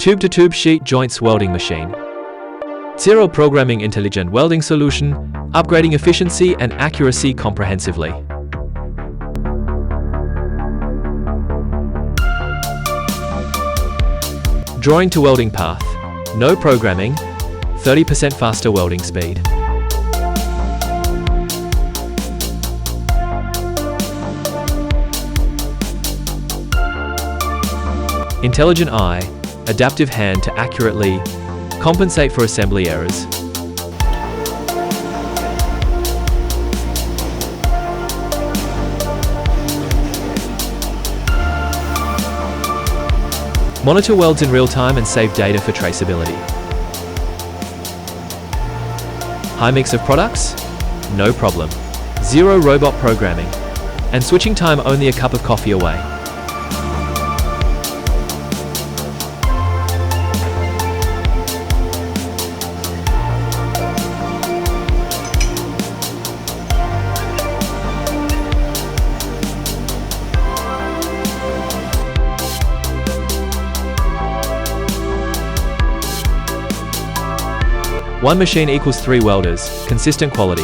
tube-to-tube sheet joints welding machine. Zero programming intelligent welding solution, upgrading efficiency and accuracy comprehensively. Drawing to welding path. No programming, 30% faster welding speed. Intelligent eye, adaptive hand to accurately compensate for assembly errors. Monitor welds in real time and save data for traceability. High mix of products? No problem. Zero robot programming. And switching time only a cup of coffee away. One machine equals 3 welders, consistent quality.